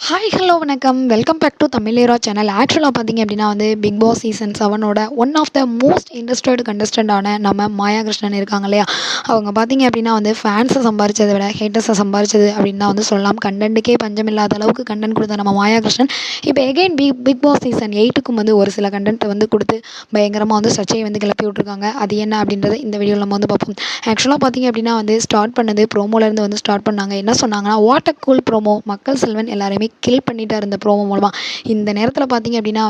Hi hello வணக்கம். Welcome back to Tamilera channel. ஆக்சுவலாக பார்த்தீங்க அப்படின்னா பிக் பாஸ் சீசன் 7ஓட one of the most interested கண்டஸ்டண்டான நம்ம மாயா கிருஷ்ணன் இருக்காங்க இல்லையா. அவங்க பார்த்தீங்க அப்படின்னா ஃபேன்ஸை சம்பாரிச்சதை விட ஹேட்டர்ஸை சம்பாரிச்சது அப்படின்னு தான் சொல்லலாம். கண்டென்ட்டுக்கே பஞ்சம் இல்லாத அளவுக்கு கண்டென்ட் கொடுத்த நம்ம மாயா கிருஷ்ணன் இப்போ எகைன் பிக் பாஸ் சீசன் 8க்கும் ஒரு சில கண்டென்ட்டை கொடுத்து பயங்கரமாக சர்ச்சையை கிளப்பி விட்ருக்காங்க. அது என்ன அப்படின்றத இந்த வீடியோவில் நம்ம பார்ப்போம். ஆக்சுவலாக பார்த்தீங்க அப்படின்னா ஸ்டார்ட் பண்ணது ப்ரோமோலேருந்து ஸ்டார்ட் பண்ணாங்க. என்ன சொன்னாங்கன்னா, வாட் அ கூல் ப்ரோமோ, மக்கள் செல்வன் எல்லாருமே கில் பண்ணிட்டார் இந்த ப்ரோமோ மூலமாக. இந்த நேரத்தில் பார்த்தீங்க அப்படின்னா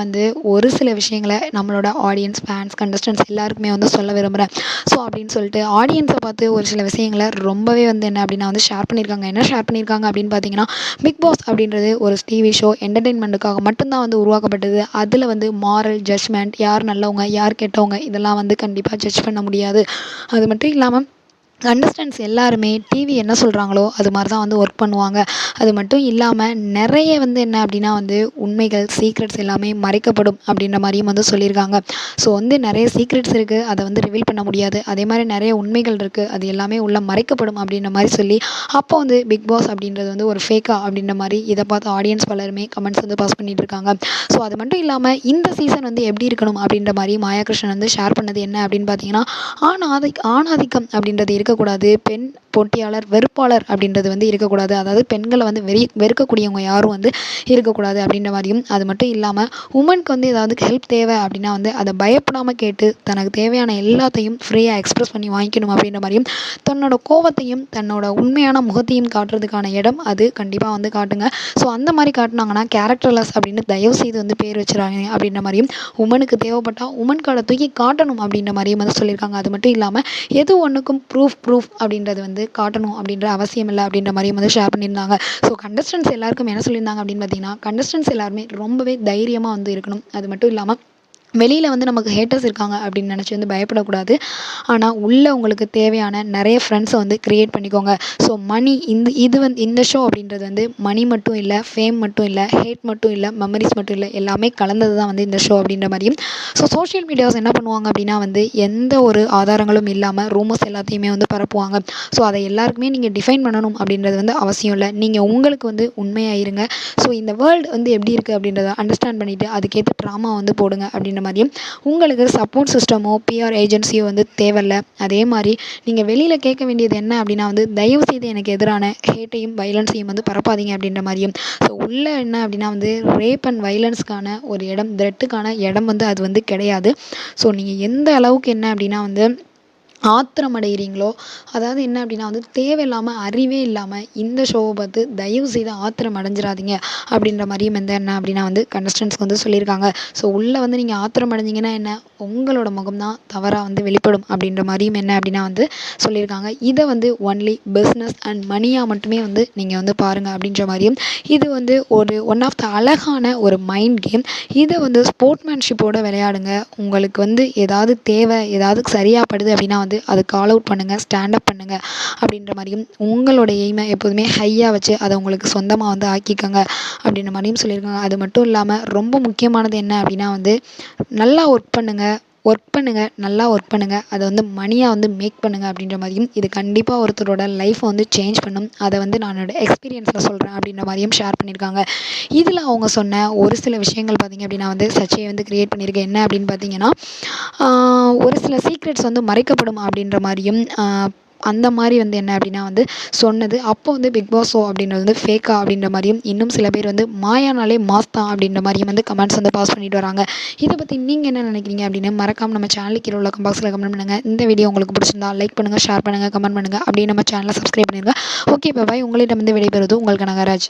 ஒரு சில விஷயங்களை நம்மளோட ஆடியன்ஸ், ஃபேன்ஸ், கண்டஸ்டன்ஸ் எல்லாருக்குமே சொல்ல விரும்புகிறேன். ஸோ அப்படின்னு சொல்லிட்டு ஆடியன்ஸை பார்த்து ஒரு சில விஷயங்களை ரொம்பவே என்ன அப்படின்னா ஷேர் பண்ணியிருக்காங்க. என்ன ஷேர் பண்ணியிருக்காங்க அப்படின்னு பார்த்தீங்கன்னா, பிக் பாஸ் அப்படின்றது ஒரு டிவி ஷோ, என்டர்டெயின்மெண்ட்டுக்காக மட்டும்தான் உருவாக்கப்பட்டது. அதில் மாரல் ஜட்ஜ்மெண்ட், யார் நல்லவங்க யார் கெட்டவங்க இதெல்லாம் கண்டிப்பாக ஜட்ஜ் பண்ண முடியாது. அது மட்டும் இல்லாமல் கண்டஸ்டன்ஸ் எல்லாருமே டிவி என்ன சொல்கிறாங்களோ அது மாதிரி தான் ஒர்க் பண்ணுவாங்க. அது மட்டும் இல்லாமல் நிறைய என்ன அப்படின்னா உண்மைகள், சீக்ரெட்ஸ் எல்லாமே மறைக்கப்படும் அப்படின்ற மாதிரியும் சொல்லியிருக்காங்க. ஸோ நிறைய சீக்ரெட்ஸ் இருக்குது, அதை ரிவீல் பண்ண முடியாது. அதே மாதிரி நிறைய உண்மைகள் இருக்குது, அது எல்லாமே உள்ள மறைக்கப்படும் அப்படின்ற மாதிரி சொல்லி அப்போ பிக் பாஸ் அப்படின்றது ஒரு ஃபேக்கா அப்படின்ற மாதிரி இதை பார்த்து ஆடியன்ஸ் பலருமே கமெண்ட்ஸ் பாஸ் பண்ணிட்டு இருக்காங்க. ஸோ அது மட்டும் இல்லாமல் இந்த சீசன் எப்படி இருக்கணும் அப்படின்ற மாதிரி மாயா கிருஷ்ணன் ஷேர் பண்ணது என்ன அப்படின்னு பார்த்தீங்கன்னா, ஆணாதிக்கம் அப்படின்றது இருக்கக்கூடாது, பெண் போட்டியாளர், வெறுப்பாளர் அப்படின்றது இருக்கக்கூடாது. அதாவது பெண்களை வெறுக்கக்கூடியவங்க யாரும் இருக்கக்கூடாது அப்படின்ற மாதிரியும், அது மட்டும் இல்லாமல் உமனுக்கு ஏதாவது ஹெல்ப் தேவை அப்படின்னா அதை பயப்படாமல் கேட்டு தனக்கு தேவையான எல்லாத்தையும் ஃப்ரீயாக எக்ஸ்ப்ரெஸ் பண்ணி வாங்கிக்கணும் அப்படின்ற மாதிரியும், தன்னோட கோவத்தையும் தன்னோட உண்மையான முகத்தையும் காட்டுறதுக்கான இடம் அது கண்டிப்பாக காட்டுங்க. ஸோ அந்த மாதிரி காட்டினாங்கன்னா கேரக்டர்லெஸ் அப்படின்னு தயவு செய்து பேர் வச்சுறாங்க அப்படின்ற மாதிரியும், உமனுக்கு தேவைப்பட்டால் உமன் கார்டை தூக்கி காட்டணும் அப்படின்ற மாதிரியும் சொல்லியிருக்காங்க. அது மட்டும் இல்லாமல் எது ஒன்றுக்கும் ப்ரூஃப் அப்படின்றது காட்டணும் அப்படின்ற அவசியம் இல்லை அப்படின்ற மாதிரியும் ஷேர் பண்ணியிருந்தாங்க. ஸோ கண்டஸ்டன்ஸ் எல்லாருக்கும் என்ன சொல்லியிருந்தாங்க அப்படின்னு பார்த்தீங்கன்னா, கண்டஸ்டன்ஸ் எல்லாருமே ரொம்பவே தைரியமாக இருக்கணும். அது மட்டும் இல்லாமல் வெளியில் நமக்கு ஹேட்டர்ஸ் இருக்காங்க அப்படின்னு நினச்சி பயப்படக்கூடாது. ஆனால் உள்ளே உங்களுக்கு தேவையான நிறைய ஃப்ரெண்ட்ஸை க்ரியேட் பண்ணிக்கோங்க. ஸோ மணி இந்த ஷோ அப்படின்றது மணி மட்டும் இல்லை, ஃபேம் மட்டும் இல்லை, ஹேட் மட்டும் இல்லை, மெமரிஸ் மட்டும் இல்லை, எல்லாமே கலந்தது தான் இந்த ஷோ அப்படின்ற மாதிரியும். ஸோ சோஷியல் மீடியாஸ் என்ன பண்ணுவாங்க அப்படின்னா எந்த ஒரு ஆதாரங்களும் இல்லாமல் ரூமர்ஸ் எல்லாத்தையுமே பரப்புவாங்க. ஸோ அதை எல்லாருக்குமே நீங்கள் டிஃபைன் பண்ணணும் அப்படின்றது அவசியம் இல்லை. நீங்கள் உங்களுக்கு உண்மையாக இருங்க. ஸோ இந்த வேர்ல்டு எப்படி இருக்குது அப்படின்றத அண்டர்ஸ்டாண்ட் பண்ணிவிட்டு அதுக்கேற்ற ட்ராமா போடுங்க அப்படின்ற மாதிரியும், உங்களுக்கு சப்போர்ட் சிஸ்டமோ பிஆர் ஏஜென்சியோ தேவையில்ல. அதே மாதிரி நீங்கள் வெளியில் கேட்க வேண்டியது என்ன அப்படின்னா தயவு செய்து எனக்கு எதிரான ஹேட்டையும் வைலன்ஸையும் பரப்பாதீங்க அப்படின்ற மாதிரியும். ஸோ உள்ளே என்ன அப்படின்னா ரேப் அண்ட் வைலன்ஸ்க்கான ஒரு இடம், த்ரெட்டுக்கான இடம் அது கிடையாது. ஸோ நீங்கள் எந்த அளவுக்கு என்ன அப்படின்னா ஆத்திரம் அடைகிறீங்களோ, அதாவது என்ன அப்படின்னா தேவையில்லாமல் அறிவே இல்லாமல் இந்த ஷோவை பார்த்து தயவு செய்து ஆத்திரம் அடைஞ்சிடாதீங்க அப்படின்ற மாதிரியும் என்ன அப்படின்னா கண்டஸ்டன்ஸ்க்கு சொல்லியிருக்காங்க. ஸோ உள்ளே நீங்கள் ஆத்திரம் அடைஞ்சிங்கன்னா என்ன, உங்களோட முகம் தான் தவறாக வெளிப்படும் அப்படின்ற மாதிரியும் என்ன அப்படின்னா சொல்லியிருக்காங்க. இதை ஒன்லி பிஸ்னஸ் அண்ட் மணியாக மட்டுமே நீங்கள் பாருங்கள் அப்படின்ற மாதிரியும், இது ஒரு ஒன் ஆஃப் த அழகான ஒரு மைண்ட் கேம். இதை ஸ்போர்ட்மேன்ஷிப்போடு விளையாடுங்க. உங்களுக்கு ஏதாவது தேவை, ஏதாவது சரியாக படுது அப்படின்னா அது கால் அவுட் பண்ணுங்கள், ஸ்டாண்டப் பண்ணுங்கள் அப்படின்ற மாதிரியும், உங்களோட எய்மை எப்போதுமே ஹையாக வச்சு அதை உங்களுக்கு சொந்தமாக ஆக்கிக்கோங்க அப்படின்ற மாதிரியும் சொல்லியிருக்காங்க. அது மட்டும் இல்லாமல் ரொம்ப முக்கியமானது என்ன அப்படின்னா நல்லா ஒர்க் பண்ணுங்கள், நல்லா ஒர்க் பண்ணுங்கள். அதை மணியாக மேக் பண்ணுங்கள் அப்படின்ற மாதிரியும், இது கண்டிப்பாக ஒருத்தரோட லைஃப்பை சேஞ்ச் பண்ணும். அதை நான் என்னோட எக்ஸ்பீரியன்ஸில் சொல்கிறேன் அப்படின்ற மாதிரியும் ஷேர் பண்ணியிருக்காங்க. இதில் அவங்க சொன்ன ஒரு சில விஷயங்கள் பார்த்திங்க அப்படின்னா சர்ச்சையை க்ரியேட் பண்ணியிருக்கேன். என்ன அப்படின்னு பார்த்தீங்கன்னா, ஒரு சில சீக்ரெட்ஸ் மறைக்கப்படும் அப்படின்ற மாதிரியும், அந்த மாதிரி என்ன அப்படின்னா சொன்னது. அப்போ பிக் பாஸ் ஷோ அப்படின்றது ஃபேக்கா அப்படின்ற மாதிரியும், இன்னும் சில பேர் மாயானாலே மாஸ் தான் அப்படின்ற மாதிரியும் கமெண்ட்ஸ் பாஸ் பண்ணிட்டு வராங்க. இதை பற்றி நீங்கள் என்ன நினைக்கிறீங்க அப்படின்னு மறக்காமல் நம்ம சேனலுக்கு கீழே உள்ள பாக்ஸில் கமெண்ட் பண்ணுங்கள். இந்த வீடியோ உங்களுக்கு பிடிச்சிருந்தா லைக் பண்ணுங்கள், ஷேர் பண்ணுங்கள், கமெண்ட் பண்ணுங்கள். அப்படியே நம்ம சேனலை சப்ஸ்கிரைப் பண்ணிடுங்க. ஓகே, பாய். உங்களிடம் விடைபெறுவது உங்கள் கனகராஜ்.